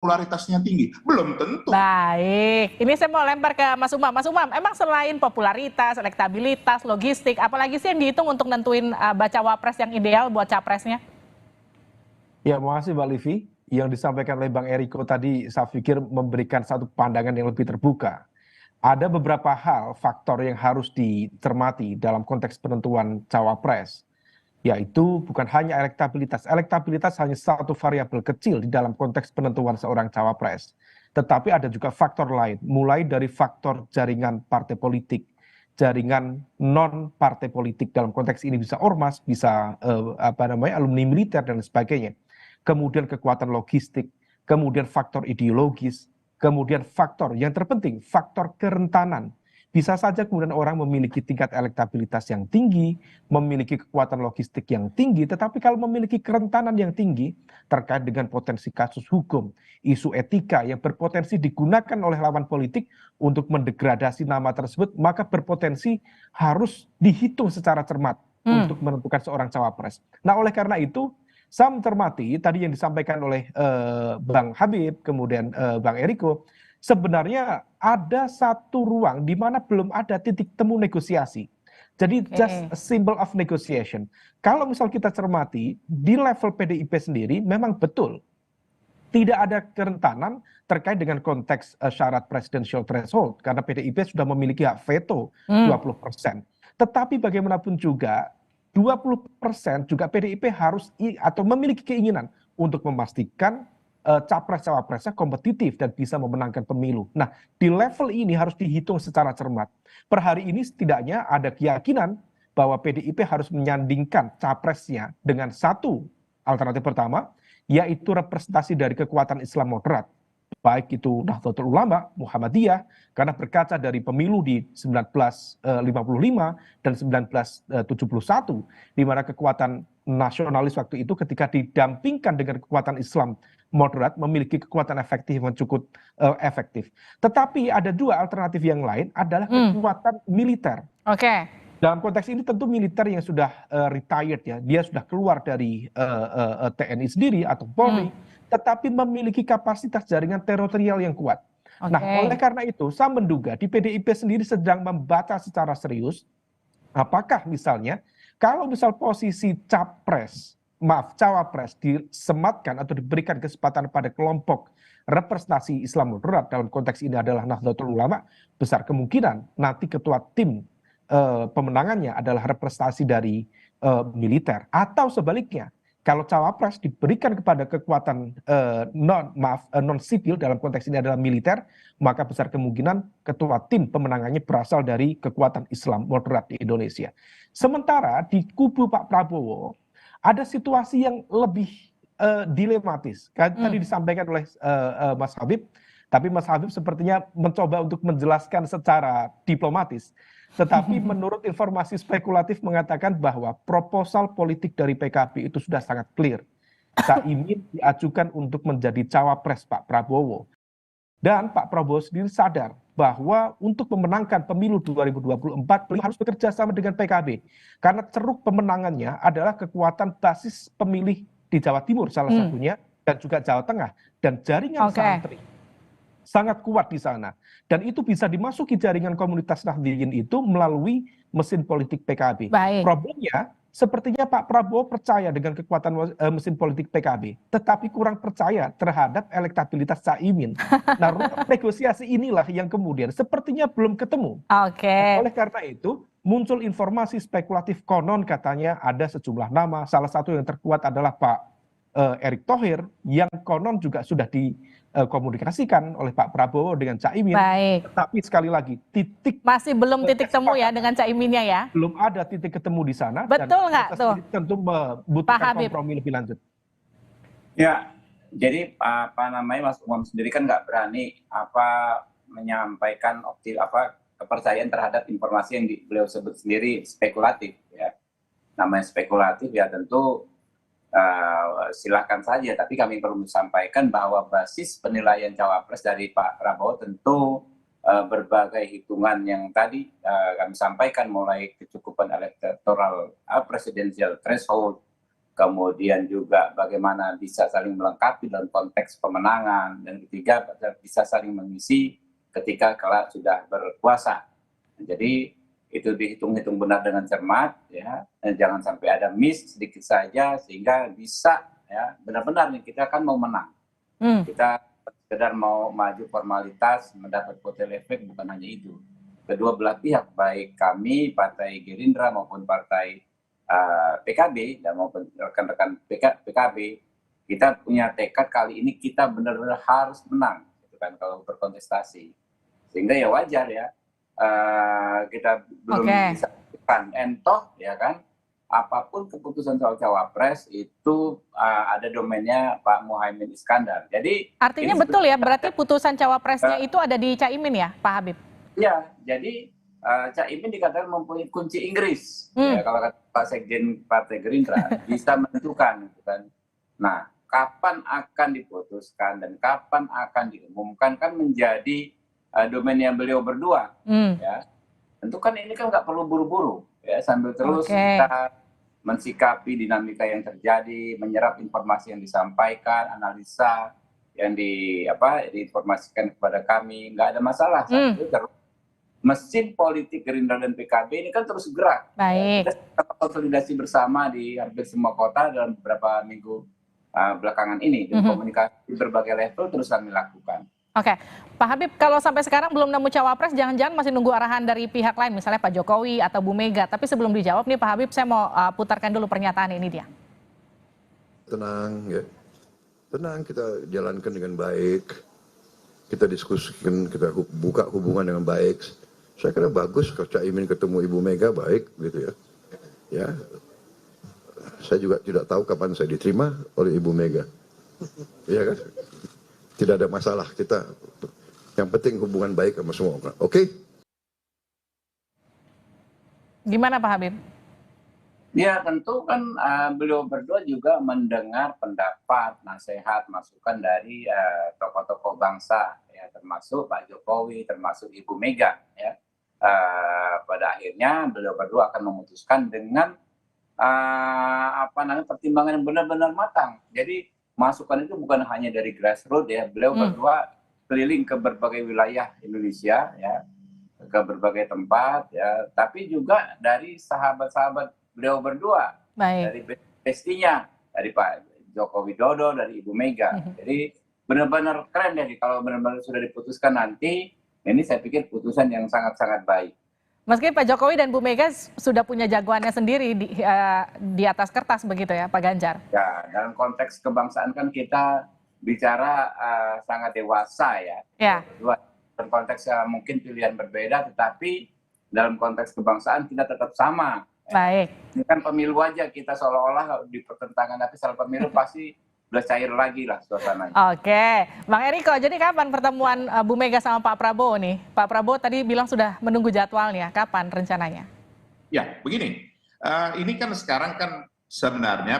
popularitasnya tinggi? Belum tentu. Baik, ini saya mau lempar ke Mas Umam. Mas Umam, emang selain popularitas, elektabilitas, logistik, apalagi sih yang dihitung untuk nentuin bacawa pres yang ideal buat capresnya? Ya, makasih Mbak Livi. Yang disampaikan oleh Bang Eriko tadi, saya pikir memberikan satu pandangan yang lebih terbuka. Ada beberapa hal, faktor yang harus dicermati dalam konteks penentuan cawapres, yaitu bukan hanya elektabilitas. Elektabilitas hanya satu variabel kecil di dalam konteks penentuan seorang cawapres. Tetapi ada juga faktor lain, mulai dari faktor jaringan partai politik, jaringan non partai politik, dalam konteks ini bisa ormas, bisa alumni militer dan sebagainya. Kemudian kekuatan logistik, kemudian faktor ideologis, kemudian faktor yang terpenting, faktor kerentanan. Bisa saja kemudian orang memiliki tingkat elektabilitas yang tinggi, memiliki kekuatan logistik yang tinggi, tetapi kalau memiliki kerentanan yang tinggi terkait dengan potensi kasus hukum, isu etika yang berpotensi digunakan oleh lawan politik untuk mendegradasi nama tersebut, maka berpotensi harus dihitung secara cermat untuk menentukan seorang cawapres. Nah, oleh karena itu, saya mencermati tadi yang disampaikan oleh Bang Habib, kemudian Bang Eriko, sebenarnya ada satu ruang di mana belum ada titik temu negosiasi. Jadi just a symbol of negotiation. Kalau misal kita cermati, di level PDIP sendiri memang betul tidak ada kerentanan terkait dengan konteks syarat presidential threshold, karena PDIP sudah memiliki hak veto 20%. Tetapi bagaimanapun juga 20% juga PDIP harus atau memiliki keinginan untuk memastikan capres-cawapresnya kompetitif dan bisa memenangkan pemilu. Nah, di level ini harus dihitung secara cermat. Per hari ini setidaknya ada keyakinan bahwa PDIP harus menyandingkan capresnya dengan satu alternatif pertama, yaitu representasi dari kekuatan Islam moderat. Baik itu Nahdlatul Ulama, Muhammadiyah, karena berkaca dari pemilu di 1955 dan 1971, di mana kekuatan nasionalis waktu itu ketika didampingkan dengan kekuatan Islam moderat memiliki kekuatan efektif yang cukup efektif. Tetapi ada dua alternatif yang lain adalah kekuatan militer. Oke. Dalam konteks ini tentu militer yang sudah retired ya, dia sudah keluar dari TNI sendiri atau Polri, tetapi memiliki kapasitas jaringan teritorial yang kuat. Nah, oleh karena itu saya menduga di PDIP sendiri sedang membaca secara serius apakah misalnya kalau misal posisi cawapres disematkan atau diberikan kesempatan pada kelompok representasi Islam moderat, dalam konteks ini adalah Nahdlatul Ulama, besar kemungkinan nanti ketua tim pemenangannya adalah representasi dari militer, atau sebaliknya kalau cawapres diberikan kepada kekuatan non sipil, dalam konteks ini adalah militer, maka besar kemungkinan ketua tim pemenangannya berasal dari kekuatan Islam moderat di Indonesia. Sementara di kubu Pak Prabowo ada situasi yang lebih dilematis. Tadi disampaikan oleh Mas Habib, tapi Mas Habib sepertinya mencoba untuk menjelaskan secara diplomatis. Tetapi menurut informasi spekulatif mengatakan bahwa proposal politik dari PKB itu sudah sangat clear. Caimin diajukan untuk menjadi cawapres Pak Prabowo. Dan Pak Prabowo sendiri sadar bahwa untuk memenangkan pemilu 2024 beliau harus bekerja sama dengan PKB. Karena ceruk pemenangannya adalah kekuatan basis pemilih di Jawa Timur salah satunya, dan juga Jawa Tengah. Dan jaringan santri sangat kuat di sana. Dan itu bisa dimasuki jaringan komunitas Nahdliyin itu melalui mesin politik PKB. Problemnya, sepertinya Pak Prabowo percaya dengan kekuatan mesin politik PKB, tetapi kurang percaya terhadap elektabilitas Caimin. Nah, negosiasi inilah yang kemudian sepertinya belum ketemu. Oleh karena itu, muncul informasi spekulatif konon katanya ada sejumlah nama, salah satu yang terkuat adalah Pak Erick Thohir, yang konon juga sudah dikomunikasikan oleh Pak Prabowo dengan Caimin. Tapi sekali lagi, masih belum titik temu ya dengan Caiminnya ya? Belum ada titik ketemu di sana. Betul nggak tuh? Tentu membutuhkan kompromi lebih lanjut. Ya, jadi Mas Umam sendiri kan nggak berani menyampaikan kepercayaan terhadap informasi yang beliau sebut sendiri spekulatif ya. Namanya spekulatif ya tentu silakan saja, tapi kami perlu sampaikan bahwa basis penilaian cawapres dari Pak Prabowo tentu berbagai hitungan yang tadi kami sampaikan, mulai kecukupan elektoral presidensial threshold, kemudian juga bagaimana bisa saling melengkapi dalam konteks pemenangan, dan ketiga bisa saling mengisi ketika kelak sudah berkuasa. Jadi itu dihitung-hitung benar dengan cermat, ya, dan jangan sampai ada miss sedikit saja sehingga bisa, ya, benar-benar nih kita kan mau menang. Kita sekedar mau maju formalitas, mendapat kotel efek, bukan hanya itu. Kedua belah pihak, baik kami, Partai Gerindra maupun Partai PKB dan maupun rekan-rekan PKB, kita punya tekad kali ini kita benar-benar harus menang, gitu kan, kalau berkontestasi. Sehingga ya wajar ya, kita belum bisa kan, entoh ya kan, apapun keputusan soal cawapres itu ada domainnya Pak Muhaimin Iskandar. Jadi artinya betul ya, berarti putusan cawapresnya itu ada di Caimin ya, Pak Habib? Ya, jadi Caimin dikatakan mempunyai kunci Inggris. Ya, kalau kata Pak Sekjen Partai Gerindra, bisa menentukan. Gitu kan. Nah, kapan akan diputuskan dan kapan akan diumumkan kan menjadi domainnya beliau berdua. Ya. Tentu kan ini kan nggak perlu buru-buru. Ya, sambil terus kita mensikapi dinamika yang terjadi, menyerap informasi yang disampaikan, analisa yang diinformasikan kepada kami, nggak ada masalah. Sambil terus mesin politik Gerindra dan PKB ini kan terus gerak. Baik. Kita konsolidasi bersama di hampir semua kota dalam beberapa minggu belakangan ini. Dan komunikasi berbagai level terus kami lakukan. Oke, Pak Habib, kalau sampai sekarang belum nemu cawapres, jangan-jangan masih nunggu arahan dari pihak lain, misalnya Pak Jokowi atau Bu Mega. Tapi sebelum dijawab nih Pak Habib, saya mau putarkan dulu pernyataan ini dia. Tenang ya, tenang, kita jalankan dengan baik. Kita diskusikan, kita buka hubungan dengan baik. Saya kira bagus kalau Caimin ketemu Ibu Mega, baik gitu ya. Ya, saya juga tidak tahu kapan saya diterima oleh Ibu Mega. Iya kan? Tidak ada masalah kita. Yang penting hubungan baik sama semua orang. Oke? Gimana Pak Habib? Ya tentu kan beliau berdua juga mendengar pendapat, nasihat, masukan dari tokoh-tokoh bangsa, ya, termasuk Pak Jokowi, termasuk Ibu Mega. Ya. Pada akhirnya beliau berdua akan memutuskan dengan pertimbangan yang benar-benar matang. Jadi masukan itu bukan hanya dari grassroots, ya, beliau berdua keliling ke berbagai wilayah Indonesia, ya, ke berbagai tempat, ya, tapi juga dari sahabat-sahabat beliau berdua, dari bestinya, dari Pak Joko Widodo, dari Ibu Mega. Jadi benar-benar keren ya, kalau benar-benar sudah diputuskan nanti, ini saya pikir putusan yang sangat-sangat baik. Meski Pak Jokowi dan Bu Mega sudah punya jagoannya sendiri di atas kertas begitu ya Pak Ganjar? Ya, dalam konteks kebangsaan kan kita bicara sangat dewasa ya. Dalam konteks mungkin pilihan berbeda, tetapi dalam konteks kebangsaan kita tetap sama. Baik. Ini kan pemilu aja kita seolah-olah di pertentangan, tapi setelah pemilu pasti udah cair lagi lah suasananya. Oke, Bang Eriko, jadi kapan pertemuan Bu Mega sama Pak Prabowo nih? Pak Prabowo tadi bilang sudah menunggu jadwalnya, kapan rencananya? Ya, begini, ini kan sekarang kan sebenarnya